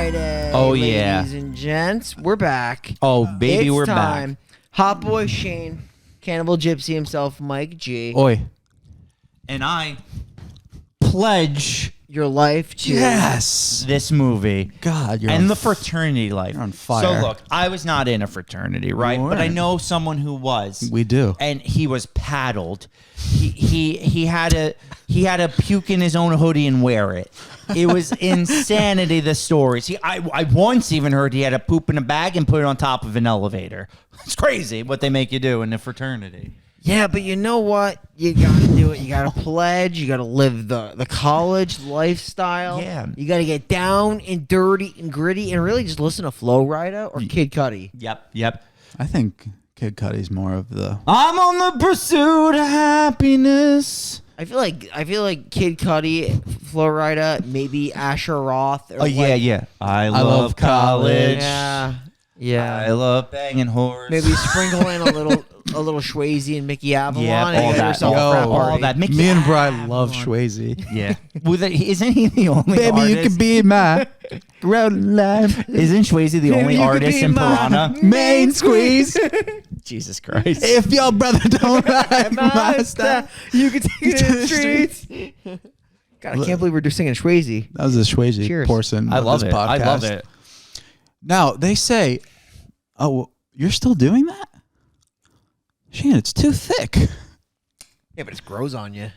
Friday. Oh, yeah. Ladies and gents, we're back. Oh, baby, it's we're time. back. Hot Boy Shane, Cannibal Gypsy himself, Mike G. Oi. And I pledge Your life to Yes. this movie. God, you're and on the fraternity life. you're on fire. So look, I was not in a fraternity, right? You But I weren't. know someone who was. We do. And he was paddled. He had to puke in his own hoodie and wear it. It was insanity. The stories. I once even heard he had to poop in a bag and put it on top of an elevator. It's crazy what they make you do in the fraternity. Yeah, but you know what? You gotta do it. You gotta pledge. You gotta live the college lifestyle. Yeah. You gotta get down and dirty and gritty and really just listen to Flo Rida or Kid Cudi. Yep. I think Kid Cudi's more of the. I'm on the pursuit of happiness. I feel like Kid Cudi, Flo Rida, maybe Asher Roth. Or Yeah. I love college. Yeah. I love banging whores. Maybe sprinkle in a little Swayze and Mickey Avalon. Yeah, and all you got that. yourself a Yo, frat all party. that. Mickey Me and Bride Avalon. love Swayze. Yeah. Isn't he the only Baby, artist? you can be my road life. Isn't Swayze the only you could artist be in my Piranha? Main squeeze. Jesus Christ. If your brother don't like my style. You can take it to the streets. God, I can't believe we're just singing Swayze. That was a Swayze Cheers. portion I of love this it. podcast. I love it. Now, they say, oh, you're still doing that? Shane, it's too thick. Yeah, but it grows on you.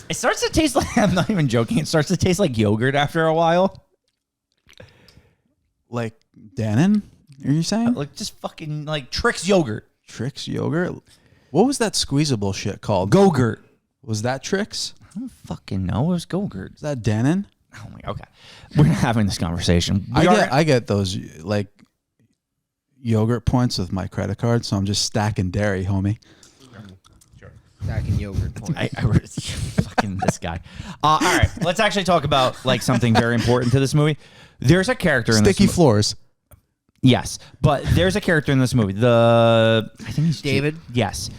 It starts to taste like, I'm not even joking, it starts to taste like yogurt after a while. Like Dannon, are you saying? Like just fucking like Trix yogurt. Trix yogurt? What was that squeezable shit called? Go-gurt. Was that Trix? I don't fucking know. It was Go-gurt. Is that Dannon? Oh my, okay. We're not having this conversation. I get those like yogurt points with my credit card, so I'm just stacking dairy, homie. Stacking yogurt points. Fucking this guy. All right, let's actually talk about like something very important to this movie. There's a character in Sticky this floors. Yes, but there's a character in this movie. I think he's David? Yes.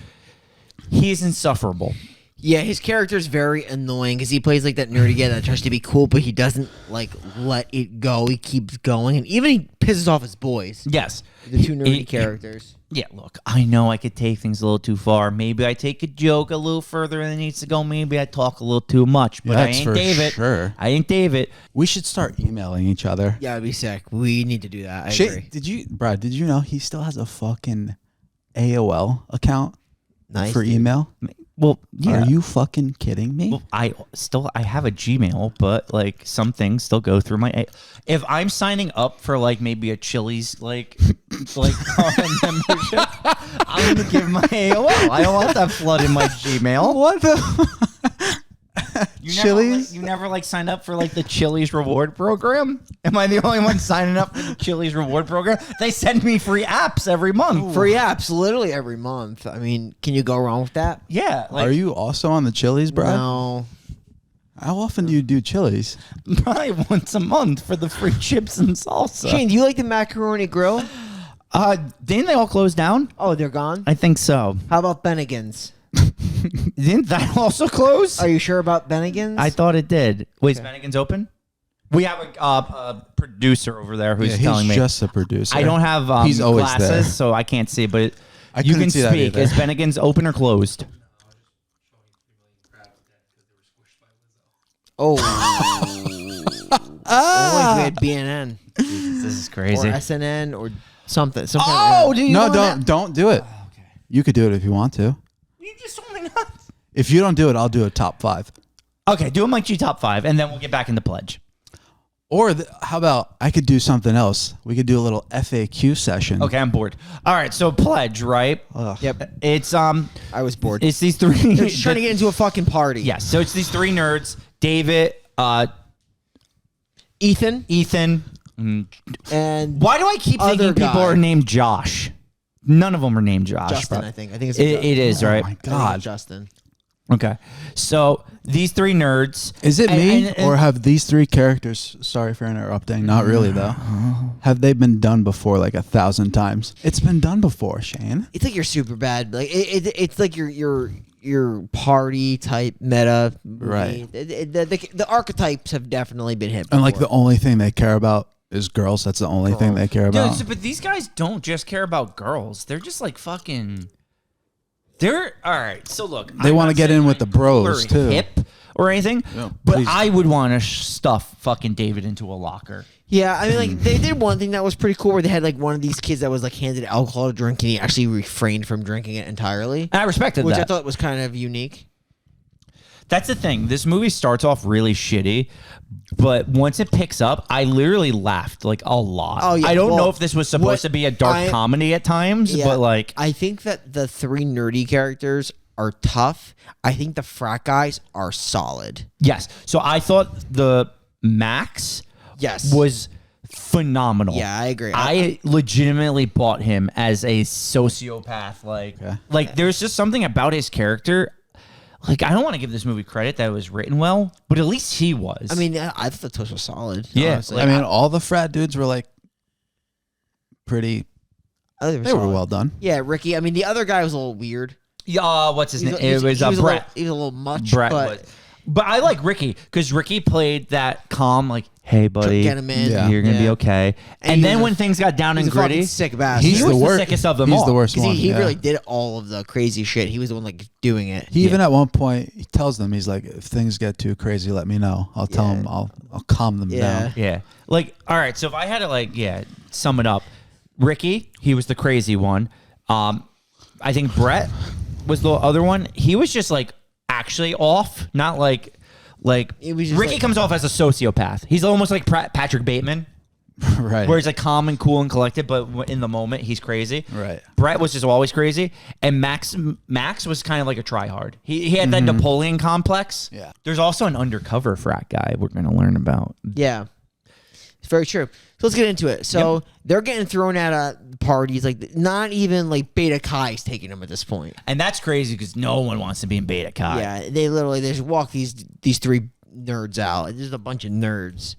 He is insufferable. Yeah, his character's very annoying because he plays like that nerdy guy that tries to be cool, but he doesn't like let it go. He keeps going, and even he pisses off his boys. Yes. The two nerdy characters. Yeah, look, I know I could take things a little too far. Maybe I take a joke a little further than it needs to go. Maybe I talk a little too much, but I That's ain't for David. sure. I ain't David. We should start emailing each other. Yeah, it'd be sick. We need to do that. I agree. Brad, did you know he still has a fucking AOL account Nice, for dude. email? Well, yeah. Are you fucking kidding me? Well, I have a Gmail, but like some things still go through my. If I'm signing up for like maybe a Chili's like membership, I'm gonna give my AOL. I don't want that flood in my Gmail. What the? Chili's? You never like signed up for like the Chili's reward program? Am I the only one signing up for the Chili's reward program? They send me free apps every month. Free apps literally every month. I mean, can you go wrong with that? Yeah. Like, Are you also on the Chili's, Brad? No. How often do you do Chili's? probably once a month for the free chips and salsa. Shane, do you like the macaroni grill? Didn't they all close down? Oh, they're gone? I think so. How about Bennigan's? Didn't that also close? Are you sure about Bennigan's? I thought it did. Wait, is Bennigan's open? We have a producer over there who's telling he's me. just a producer. I don't have He's always glasses, there. so I can't see. But I you couldn't can see that speak. either. Is Bennigan's open or closed? Oh. Only if we had BNN. Jesus, this is Or crazy. SNN or something. Oh, do you No, want don't do it. Okay. You could do it if you want to. You just told me not. If you don't do it, I'll do a top 5. Okay, do a Mike G top 5, and then we'll get back into pledge. Or how about I could do something else? We could do a little FAQ session. Okay, I'm bored. All right, so pledge, right? Yep. It's I was bored. it's these three. They're just trying to get into a fucking party. Yes, so it's these three nerds: David, Ethan and Why do I keep Other thinking people guy. are named Josh? None of them are named Josh. Justin, bro. I think. I think it's It is, right? Oh my I think God. it's Justin. Okay. So these three nerds. Is it me and- or have these three characters, sorry for interrupting, not really though, have they been done before like 1,000 times? It's been done before, Shane. It's like you're super bad. Like it's like your party type meta movie. Right. The archetypes have definitely been hit. And like before. the only thing they care about is girls. That's the only thing they care about. Dude, but these guys don't just care about girls. They're just like fucking. They're all right. So look, They want to get in with the bros we're too. hip or anything, Yeah, but please. I would want to stuff fucking David into a locker. Yeah, I mean, like they did one thing that was pretty cool, where they had like one of these kids that was like handed alcohol to drink, and he actually refrained from drinking it entirely, And I respected which that. I thought was kind of unique. That's the thing. This movie starts off really shitty, but once it picks up, I literally laughed like a lot. Oh, yeah. I don't Well, know if this was supposed to be a dark comedy at times, Yeah, but like, I think that the three nerdy characters are tough. I think the frat guys are solid. yes. So I thought the Max Yes, was phenomenal. Yeah, I agree. I legitimately bought him as a sociopath. Like there's just something about his character. Like, I don't want to give this movie credit that it was written well, but at least he was. I mean, I thought the twist was solid. Yeah, honestly. I mean, all the frat dudes were like pretty. I think They were solid. well done. Yeah, Ricky. I mean, the other guy was a little weird. yeah, what's his name? It was he was Brett. he was a little much, Brett but was. But I like Ricky because Ricky played that calm, like, "Hey, buddy, get him in. Yeah. you're gonna be Yeah. okay." And And he then was when things got down he's and a fucking gritty, sick bastard. He was the worst. sickest of them He's all. the worst Because one. he yeah. really did all of the crazy shit. He was the one like doing it. He even at one point he tells them, he's like, if things get too crazy, let me know. I'll tell them. I'll calm them down. Yeah. Like, all right, so if I had to sum it up, Ricky, he was the crazy one. I think Brett was the other one. He was just like actually off, not like It was just Ricky like- comes off as a sociopath. He's almost like Patrick Bateman, Right. where he's like calm and cool and collected, but in the moment he's crazy. Right. Brett was just always crazy, and Max was kind of like a tryhard. He had that Napoleon complex. Yeah. There's also an undercover frat guy we're gonna learn about. Yeah, it's very true. So let's get into it. So they're getting thrown at parties. Like not even like Beta Chi's taking them at this point. And that's crazy because no one wants to be in Beta Chi. Yeah, they just walk these three nerds out. It's just a bunch of nerds.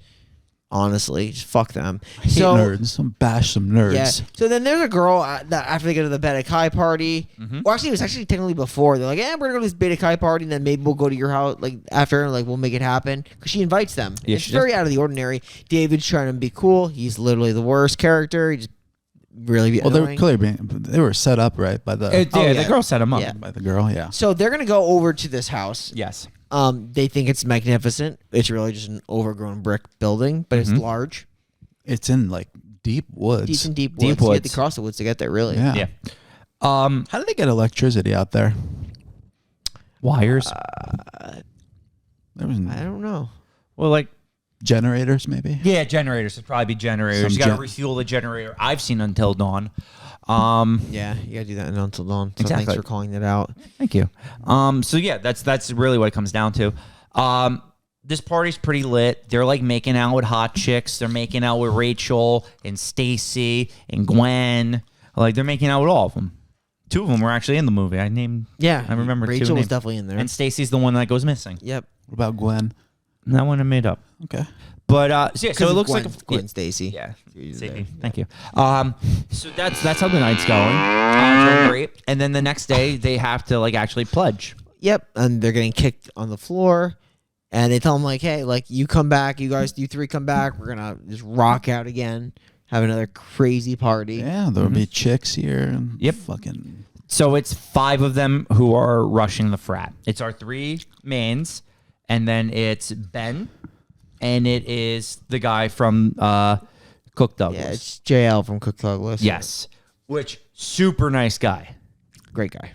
Honestly, just fuck them. Hate nerds. Bash some nerds. Yeah. So then there's a girl that after they go to the Beta Chi party. Well, actually, it was actually technically before. They're like, "Yeah, we're gonna go to this Beta Chi party, and then maybe we'll go to your house like after, and like we'll make it happen." Because she invites them. Yeah, It's she very out of the ordinary. David's trying to be cool. He's literally the worst character. He just really Well, they were annoying. clearly they were set up right by the The girl set him up. Yeah. by the girl. Yeah. So they're gonna go over to this house. Yes. They think it's magnificent. It's really just an overgrown brick building, but it's large. It's in like deep woods. Decent deep woods. Deep You have woods. to cross the woods to get there, really. Yeah. Yeah. How do they get electricity out there? Wires. There was I don't know. Well, like, generators, maybe. yeah, generators. It'd probably be generators. Some You got to gen- refuel the generator. I've seen Until Dawn. Yeah, you gotta do that until dawn. So Exactly. thanks for calling that out. Thank you. So yeah, that's really what it comes down to. This party's pretty lit. They're like making out with hot chicks. They're making out with Rachel and Stacy and Gwen. Like they're making out with all of them. Two of them were actually in the movie. I remember two Rachel was names. definitely in there. And Stacy's the one that goes missing. Yep. What about Gwen? That one I made up. Okay. But so it looks Gwen, like Gwen Stacy. Yeah. She's See, there. thank you. So that's how the night's going. Going great. And then the next day they have to like actually pledge. Yep. And they're getting kicked on the floor. And they tell them like, hey, like you come back, you three come back. We're gonna just rock out again, have another crazy party. Yeah, there'll be chicks here. And Yep. Fucking. So it's 5 of them who are rushing the frat. It's our 3 mains, and then it's Ben, and it is the guy from Cook Douglas. Yeah, it's JL from Cook Douglas. Yes. Which super nice guy. Great guy.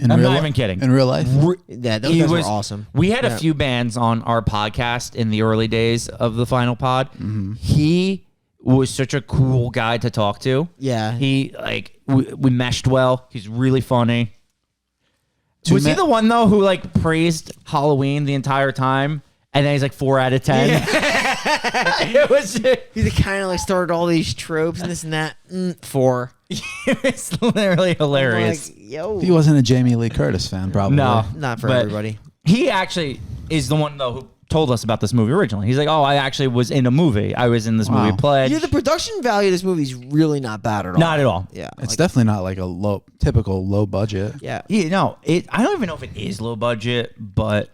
In I'm real not li- even kidding. In real life. Yeah, those He guys was were awesome. We had Yeah. a few bands on our podcast in the early days of the final pod. Mm-hmm. He was such a cool guy to talk to. Yeah. He we meshed well. He's really funny. Was he men- the one though who like praised Halloween the entire time, and then he's like 4 out of 10? It was He's the kind of like started all these tropes and this and that. 4. it was literally hilarious. Like, yo. He wasn't a Jamie Lee Curtis fan, probably. No, Not for but everybody. He actually is the one though who told us about this movie originally. He's like, "Oh, I actually was in a movie. I was in this Wow. movie Pledge." Yeah, the production value of this movie is really not bad at all. Not at all. Yeah. It's like, definitely not like a typical low budget. yeah. Yeah, no, I don't even know if it is low budget, but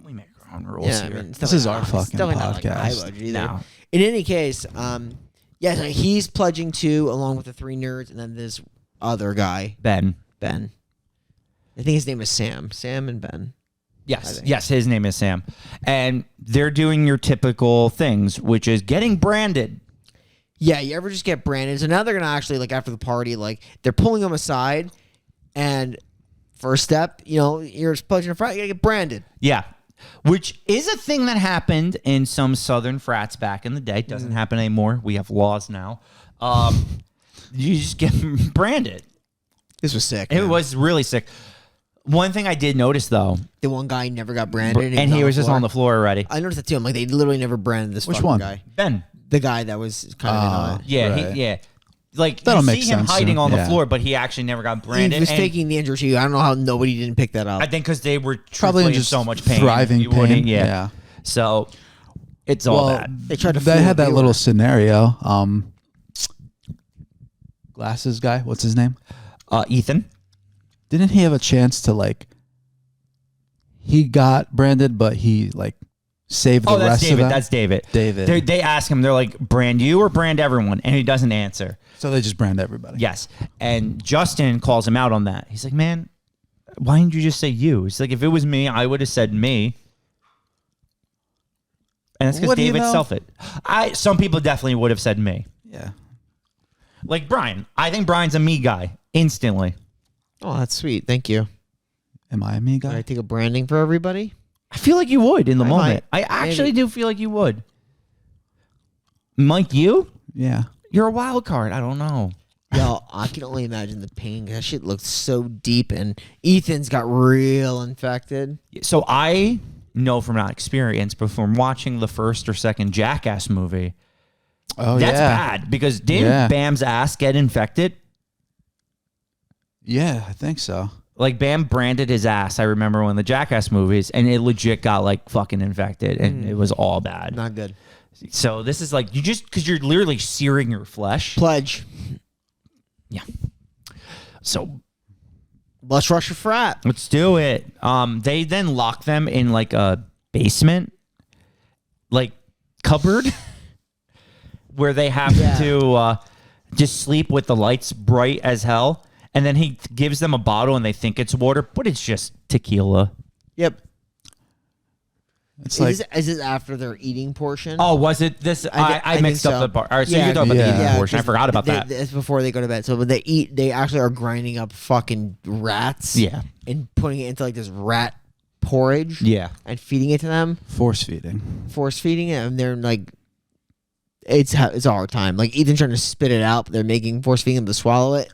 we make our ground rules Yeah, I here. mean, it's This is definitely our not- it's fucking definitely not like podcast. high budget either. No. In any case, yeah, so he's pledging to along with the 3 nerds, and then this other guy, Ben. Ben. I think his name is Sam. Sam and Ben. Yes, yes, his name is Sam. And they're doing your typical things, which is getting branded. Yeah, you ever just get branded? So now they're gonna actually like after the party, like they're pulling them aside, and first step, you're just pledging a frat, you gotta get branded. Yeah. Which is a thing that happened in some Southern frats back in the day. Doesn't happen anymore. We have laws now. You just get branded. This was sick. It man. was really sick. One thing I did notice, though, The one guy never got branded, and he was just on the floor already. I noticed that too. I'm like, they literally never branded this Which fucking one? guy. Ben. The guy that was kind of in on it. Yeah, Right. yeah. Like, That'll you make see him sense hiding too. on the Yeah. floor, but he actually never got He branded. was and taking the injury too. I don't know how nobody didn't pick that up. I think because they were Probably probably in in just so much pain. thriving You wouldn't- pain. Yeah. Yeah. So it's all Well, bad. They tried to. They fool had the that viewer. little scenario. Glasses guy, what's his name? Ethan. Didn't he have a chance to like? He got branded, but he like saved the Oh, that's rest of David. them. That's David. David. They ask him, they're like, brand you or brand everyone? And he doesn't answer. So they just brand everybody. Yes. And Justin calls him out on that. He's like, man, why didn't you just say you? He's like, if it was me, I would have said me. And that's because What do you David know? self-it. Some people definitely would have said me. Yeah. Like Brian. I think Brian's a me guy instantly. Oh, that's sweet. Thank you. Am I a me Can I guy? take a branding for everybody? I feel like you would in the I moment. might. I actually Maybe. do feel like you would. Mike, you? Yeah. You're a wild card. I don't know. Yo, I can only imagine the pain. That shit looks so deep, and Ethan's got real infected. So I know from not experience, but from watching the first or second Jackass movie, Oh that's yeah. bad because didn't Yeah. Bam's ass get infected? Yeah, I think so. Like Bam branded his ass. I remember one of the Jackass movies, and it legit got like fucking infected, and it was all bad. Not good. So this is like you just because you're literally searing your flesh. Pledge. Yeah. So Let's rush a frat. let's do it. They then lock them in like a basement, like cupboard, where they have Yeah. to just sleep with the lights bright as hell. And then he gives them a bottle, and they think it's water, but it's just tequila. Yep. It's like Is this after their eating portion? Oh, was it this? I think mixed up so. the part. All right, so Yeah, you can talk about the yeah. eating portion. I 'cause forgot about that. It's before they go to bed. So when they eat, they actually are grinding up fucking rats. Yeah. And putting it into like this rat porridge. Yeah. And feeding it to them, force feeding. force feeding it, and they're like, it's a hard time. Like Ethan's trying to spit it out, but they're making force feeding them to swallow it.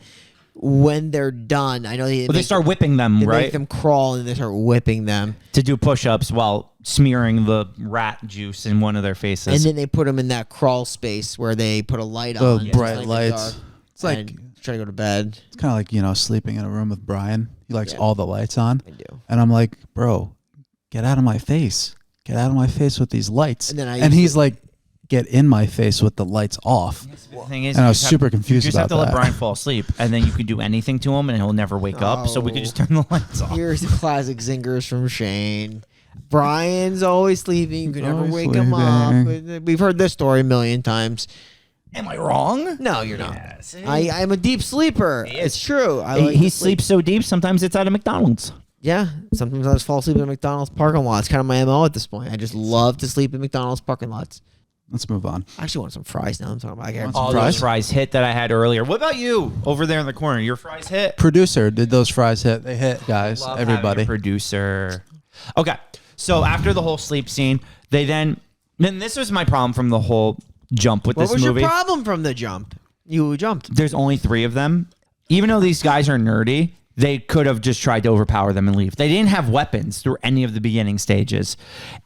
When they're done, I know Well, they start whipping them, they right? make them crawl and they start whipping them, to do push-ups while smearing the rat juice in one of their faces. and then they put them in that crawl space where they put a light The on, just bright like in the lights. dark, It's like and try to go to bed. it's kind of like sleeping in a room with Brian. He likes Yeah. all the lights on, I do. and I'm like, bro, get out of my face. Get out of my face with these lights. And then I and used he's to- like, get in my face with the lights off. The thing is, And I you was just super have, confused You just have to about let that. Brian fall asleep, and then you can do anything to him, and he'll never wake up. So we could just turn the lights off. Here's the classic zingers from Shane. Brian's always sleeping. You can never Always wake him up. We've heard this story a million times. Am I wrong? No, you're not. Yes. I'm a deep sleeper. He is. It's true. I He, like he to sleep. sleeps so deep. Sometimes it's out of McDonald's. Yeah. Sometimes I just fall asleep in a McDonald's parking lot. It's kind of my MO at this point. I just love to sleep in McDonald's parking lots. Let's move on. I actually want some fries now. I'm talking about. I got Want some Oh, fries? those fries hit that I had earlier. What about you over there in the corner? Your fries hit. Producer, did those fries hit? They hit, guys. Love having Everybody. a producer. Okay, so after the whole sleep scene, they then this was my problem from the whole jump with What this was movie. your problem from the jump? You jumped. There's only 3 of them. Even though these guys are nerdy, they could have just tried to overpower them and leave. They didn't have weapons through any of the beginning stages.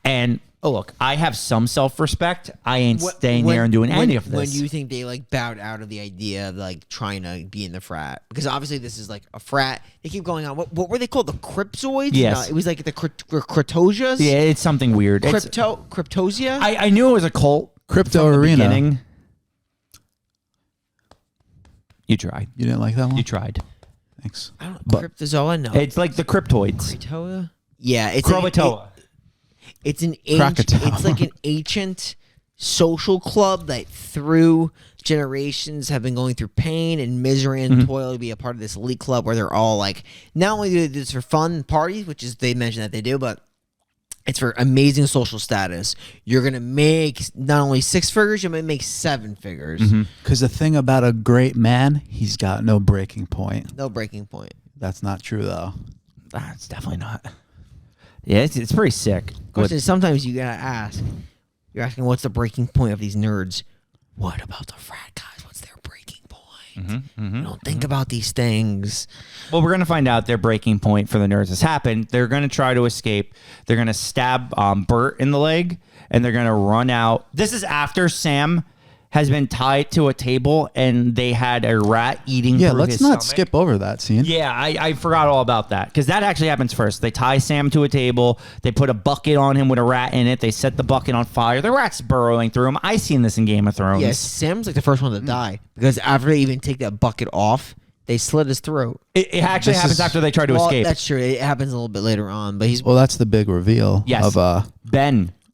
And look, I have some self-respect. I ain't staying there and doing any of this. When do you think they like bowed out of the idea of like trying to be in the frat? Because obviously this is like a frat. They keep going on. What were they called? The Cryptoids? Yes. No, it was like the Cryptosias? Yeah, it's something weird. Cryptosia? I knew it was a cult. Crypto from the Arena. beginning. You tried. You didn't like that one? You tried. Thanks. I don't but- Cryptozoa? No. It's like the cryptoids. Cryptoa? Yeah. It's Croatoa. It's an Krakatoa. it's like an ancient social club that through generations have been going through pain and misery and toil to be a part of this elite club where they're all like, not only do they do this for fun parties, which is they mentioned that they do, but it's for amazing social status. You're gonna make not only 6 figures, you might make 7 figures. Because the thing about a great man, he's got no breaking point. No breaking point. That's not true, though. That's definitely not. Yeah, it's pretty sick. Question is, sometimes you gotta ask. You're asking, what's the breaking point of these nerds? What about the frat guys? What's their breaking point? You don't think about these things. Well, we're going to find out their breaking point for the nerds has happened. They're going to try to escape. They're going to stab Bert in the leg, and they're going to run out. This is after Sam has been tied to a table, and they had a rat eating through let's his not stomach. skip over that scene. Yeah, I forgot all about that because that actually happens first. They tie Sam to a table. They put a bucket on him with a rat in it. They set the bucket on fire. The rat's burrowing through him. I seen this in Game of Thrones. Yeah, Sam's like the first one to die because after they even take that bucket off, they slit his throat. It actually This happens is- after they try to escape. That's true. It happens a little bit later on, but he's Well, that's the big reveal Yes. of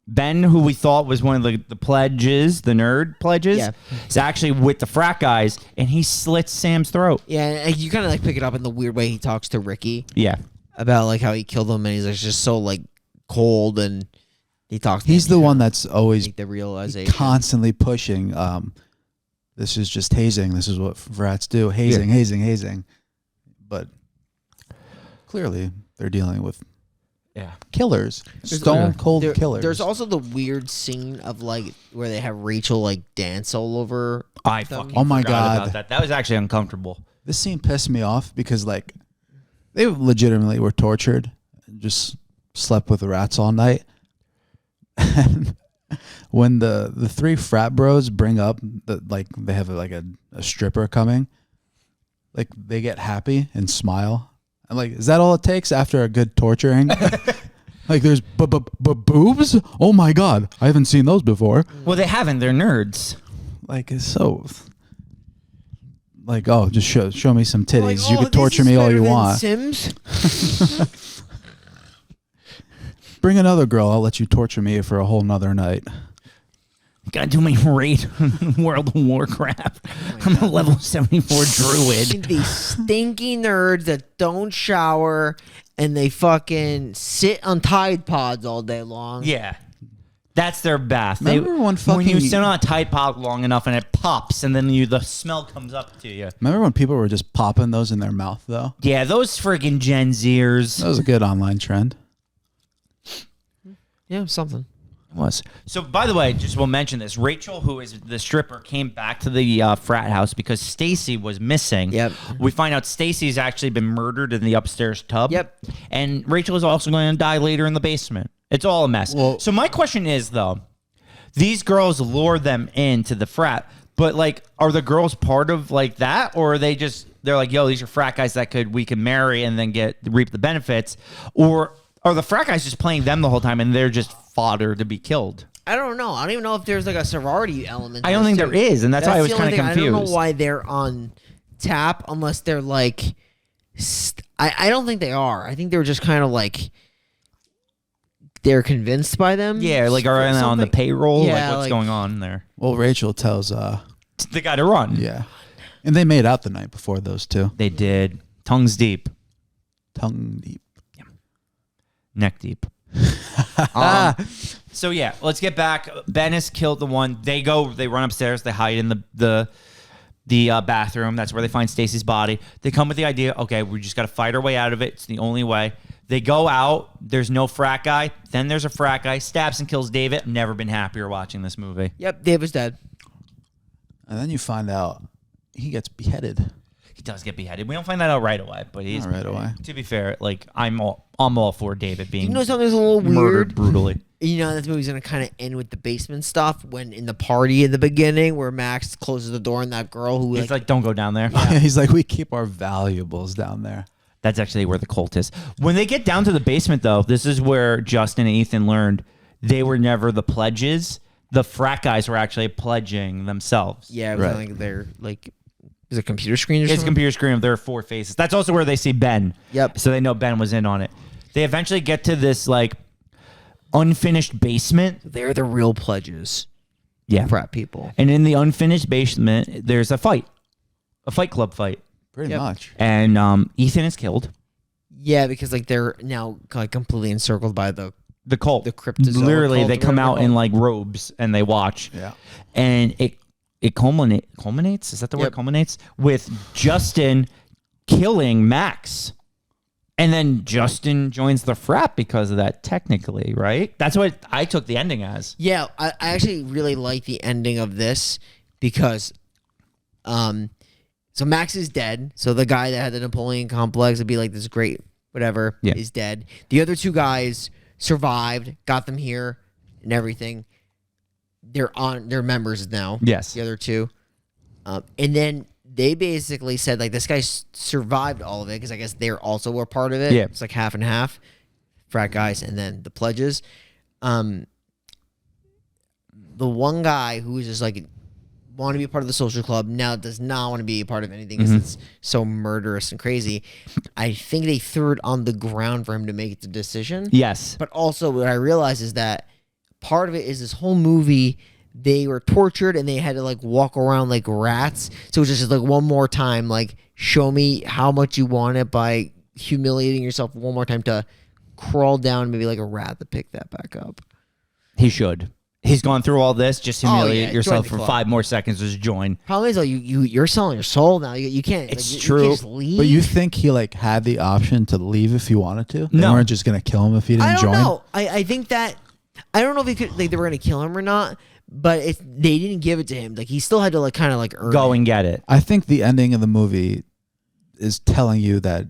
Ben, who we thought was one of the pledges, the nerd pledges, Yeah. is actually with the frat guys, and he slits Sam's throat. yeah. And you kind of like pick it up in the weird way he talks to Ricky Yeah. about like how he killed him, and he's like just so like cold, and he talks. he's to the him, one that's always like the realization. constantly pushing. This is just hazing. This is what frats do. Hazing. But clearly, they're dealing with Yeah. killers, stone cold killers. There's also the weird scene of like where they have Rachel like dance all over. I them. fucking Oh my forgot God. about that. That was actually uncomfortable. This scene pissed me off because like they legitimately were tortured, and just slept with the rats all night. And when the 3 frat bros bring up that like they have like a stripper coming, like they get happy and smile. I'm like, is that all it takes after a good torturing? Like there's boobs? Oh my God, I haven't seen those before. Well, they haven't. They're nerds. Like it's so. Like, oh, just show me some titties. Like, You oh, could torture this is me all better you than want. Sims. Bring another girl. I'll let you torture me for a whole nother night. Gotta do my raid on World of Warcraft. I'm a level 74 druid. These stinky nerds that don't shower and they fucking sit on Tide Pods all day long. Yeah. That's their bath. Remember when you fucking- sit on a Tide Pod long enough and it pops and then the smell comes up to you. Remember when people were just popping those in their mouth, though? Yeah, those friggin' Gen Zers. That was a good online trend. Yeah, something. Was. So, by the way, just we'll mention this. Rachel, who is the stripper, came back to the frat house because Stacy was missing. Yep. We find out Stacy's actually been murdered in the upstairs tub. Yep. And Rachel is also going to die later in the basement. It's all a mess. Well- So my question is, though, these girls lure them into the frat, but like, are the girls part of like that, or are they just they're like, yo, these are frat guys that we can marry and then reap the benefits, or are the frat guys just playing them the whole time and they're just fodder to be killed? I don't know. I don't even know if there's like a sorority element. I don't think there is, and that's why I was the only kind of thing. confused. I don't know why they're on tap unless they're like. I don't think they are. I think they're just kind of like. They're convinced by them. Yeah, like are they on the payroll? Yeah, like what's going on there? Well, Rachel tells, They got to run. yeah. And they made out the night before, those two. They did. Tongues deep, Tongue deep. neck deep. So yeah, let's get back. Ben has killed the one. They run upstairs. They hide in the bathroom. That's where they find Stacy's body. They come with the idea, okay, we just got to fight our way out of it. It's the only way. They go out. There's no frat guy. Then there's a frat guy. Stabs and kills David. I've never been happier watching this movie. Yep, David's dead. And then you find out he gets beheaded. He does get beheaded. We don't find that out right away, but he's Not right away. To be fair, like I'm all for David being You know something's a little murdered weird? brutally. You know this movie's gonna kind of end with the basement stuff when in the party at the beginning where Max closes the door and that girl who It's like, don't go down there. He's like, we keep our valuables down there. That's actually where the cult is. When they get down to the basement, though, this is where Justin and Ethan learned they were never the pledges. The frat guys were actually pledging themselves. yeah, it was Right. like they're like is it a computer screen or It's a something? computer screen of their 4 faces. That's also where they see Ben. Yep. So they know Ben was in on it. They eventually get to this like unfinished basement. They're the real pledges. Yeah. Frat people. And in the unfinished basement, there's a fight club fight. Pretty much. And Ethan is killed. Yeah, because like they're now like completely encircled by the cult. The cryptozoa Literally, cult, they come whatever out they're in called. like robes and they watch. Yeah. And it culminates. Is that the word? Yep. Culminates with Justin killing Max. And then Justin joins the frat because of that, technically, right? That's what I took the ending as. Yeah, I actually really like the ending of this because so Max is dead. So the guy that had the Napoleon complex would be like this great whatever is dead. The other two guys survived, got them here and everything. They're members now. Yes. The other two. And then they basically said like this guy survived all of it because I guess they're also a part of it. Yeah. It's like half and half. Frat guys and then the pledges. The one guy who was just like want to be a part of the social club now does not want to be a part of anything because it's so murderous and crazy. I think they threw it on the ground for him to make the decision. Yes. But also what I realized is that part of it is this whole movie they were tortured and they had to like walk around like rats. So it was just like one more time, like show me how much you want it by humiliating yourself one more time to crawl down maybe like a rat to pick that back up. He should. He's gone through all this. Just humiliate join yourself the for club. 5 more seconds. Just join. Problem is though, you're selling your soul now. You can't. It's like, true. You can't just leave. But you think he like had the option to leave if he wanted to? They No. weren't just gonna kill him if he didn't I don't join. know. I think that I don't know if he could like they were gonna kill him or not. But they didn't give it to him. Like he still had to like kind of like earn Go it. and get it. I think the ending of the movie is telling you that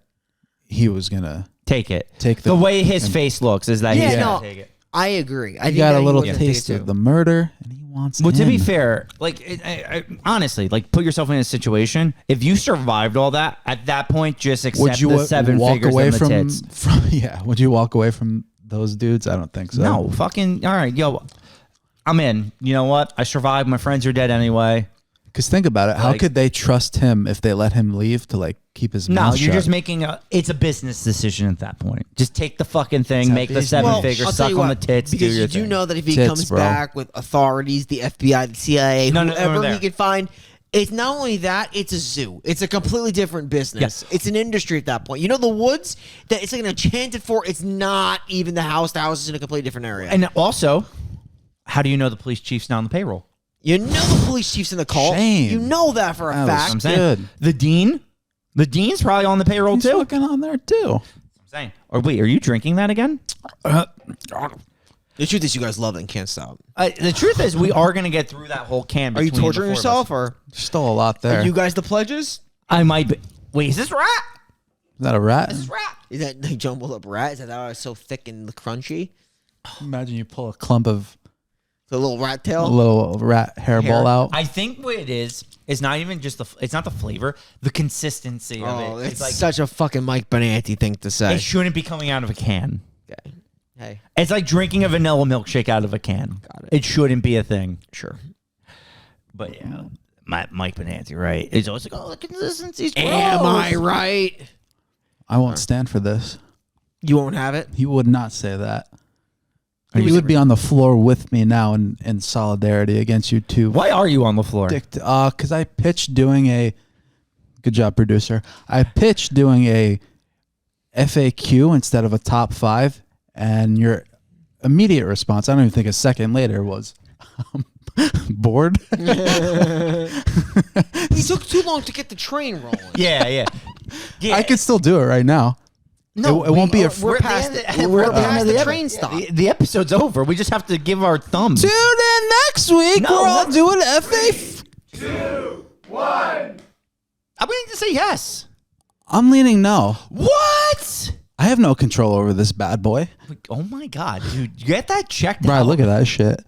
he was gonna Take it. take The way his face looks is that Yeah, he's no. gonna take it. I agree. I he think got that a he little was gonna take taste it of too. the murder, and he wants. Well, to be in. fair, like honestly, like put yourself in a situation. If you survived all that, at that point, just accept would you the 7 walk figures away and the from, tits. Yeah, would you walk away from those dudes? I don't think so. No, fucking all right, yo. I'm in. You know what? I survived. My friends are dead anyway. Because think about it. How Like- could they trust him if they let him leave to like keep his No, mouth you're shut? just making it's a business decision at that point. Just take the fucking thing, make the business. 7 Well, figures, I'll tell suck you on what, the tits, do because your you do thing. know that if he Tits, comes bro. back with authorities, the FBI, the CIA, No, whoever there. he can find, it's not only that, it's a zoo. It's a completely different business. It's an industry at that point. You know the woods that it's like an enchanted fort. It's not even the house. The house is in a completely different area. And also, how do you know the police chief's not on the payroll? you know the police chief's in the cult. Shame. You know that for a That was fact. I'm saying Good. the dean's probably on the payroll He's too. fucking on there too. I'm saying. Or wait, are you drinking that again? The truth is, you guys love it and can't stop. The truth is, we are gonna get through that whole can. Are you between the torturing 4 of us. yourself, or There's still a lot there. are you guys the pledges? I might be. Wait, is this rat? Is that a rat? Is this rat? Is that like jumbled up rat? Is that why it's so thick and crunchy? Imagine you pull a clump of The little rat a tail. little rat hairball out. I think what it is not even just it's not the flavor, the consistency of Oh, it. it's like such a fucking Mike Benanti thing to say. it shouldn't be coming out of a can. Okay. Hey, It's like drinking a vanilla milkshake out of a can. Got it. It shouldn't be a thing. sure. But yeah, Mike Benanti, right? It's always like, oh, the consistency's Am gross. I right? I won't stand for this. You won't have it. He would not say that. Are He you would be on the floor with me now in solidarity against you two. Why are you on the floor? Because I pitched doing a. Good job, producer. I pitched doing a FAQ instead of a top 5, and your immediate response, I don't even think a second later, was bored. He took too long to get the train rolling. Yeah. I could still do it right now. No, it won't be a. We're past the train stop. The episode's over. We just have to give our thumbs. Tune in next week. No, We're all that's- doing FA. I'm going to say yes. I'm leaning no. What? I have no control over this bad boy. Oh my god, dude! Get that checked Bro, out. look at that shit.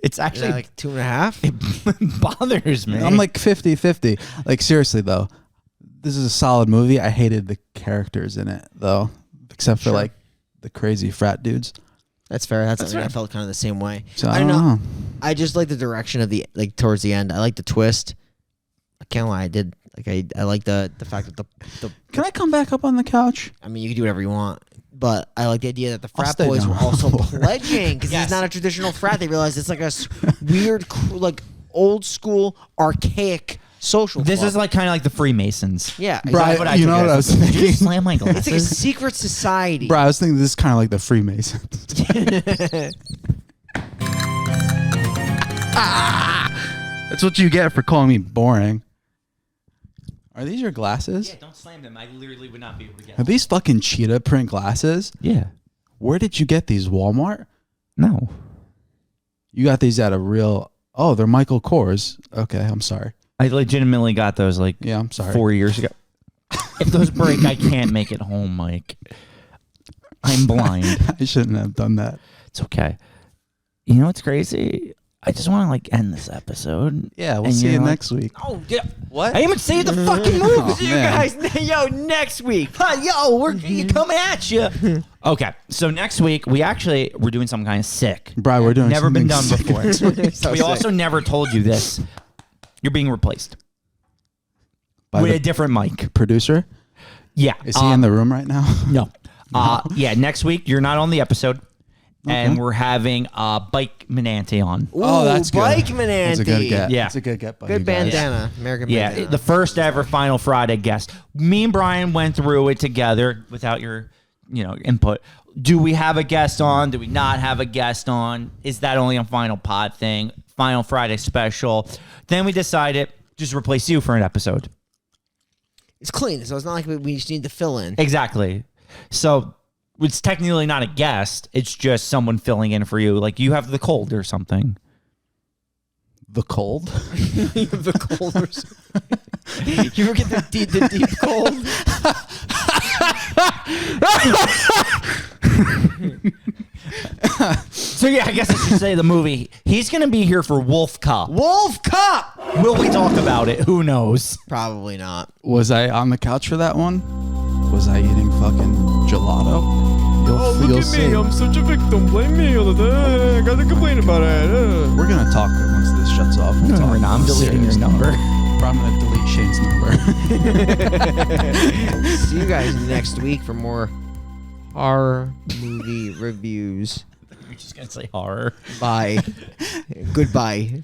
It's actually Like 2.5. it bothers me. I'm like 50-50. Like, seriously, though. This is a solid movie. I hated the characters in it, though. Except for, like, the crazy frat dudes. That's fair. That's fair. I felt kind of the same way. So, I I don't don't know. know. I just like the direction of the like towards the end. I like the twist. I can't lie. I did like I like the fact that the Can I come back up on the couch? I mean you can do whatever you want. But I like the idea that the I'll frat stay boys down were on the also floor. pledging because Yes. it's not a traditional frat. They realized it's like a weird, like old school, archaic social. This club. is like kind of like the Freemasons. Yeah, Brian, exactly. What you took know it what I as. was Did you thinking? slam my It's like a glasses? secret society. Bro, I was thinking this is kind of like the Freemasons. That's what you get for calling me boring. Are these your glasses? Yeah, don't slam them. I literally would not be able to get Are these fucking cheetah print glasses? Yeah. Where did you get these? Walmart? No. You got these at a real... Oh, they're Michael Kors. Okay, I'm sorry. I legitimately got those like Yeah, I'm sorry. 4 years ago. If those break, I can't make it home, Mike. I'm blind. I shouldn't have done that. It's okay. You know what's crazy? I just want to like end this episode. Yeah, we'll And see you're you like- next week. Oh, yeah. What? I didn't even say the fucking movie. Oh, See you man. guys, yo, next week. Yo, we're coming at you. Okay, so next week we're doing something kind of sick. Bro, we're doing Never been done something before. So We sick. also never told you this. You're being replaced by with the a different mic. producer. Yeah. Is he in the room right now? No. Yeah, next week you're not on the episode. And we're having Bike Menante on. Ooh, Oh, that's good. Bike Menante. That's a good get. Yeah. That's a good get. By Good you guys. bandana. American Yeah, bandana. the first ever Final Friday guest. Me and Brian went through it together without your, input. Do we have a guest on? Do we not have a guest on? Is that only a Final Pod thing? Final Friday special? Then we decided just replace you for an episode. It's clean, so it's not like we just need to fill in. Exactly. So it's technically not a guest. It's just someone filling in for you. Like you have the cold or something. The cold. The cold or something. You ever get the deep cold? So yeah, I guess I should say the movie. He's going to be here for Wolf Cup. Wolf Cup! Will we talk about it? Who knows? Probably not. Was I on the couch for that one? Was I eating fucking gelato? You'll see. I'm such a victim. Blame me all the time. I gotta complain about it. We're gonna talk once this shuts off. We'll talk. We're not. I'm deleting your Serious number. talk. Or I'm gonna delete Shane's number. See you guys next week for more horror movie reviews. You're just going to say horror. Bye. Goodbye.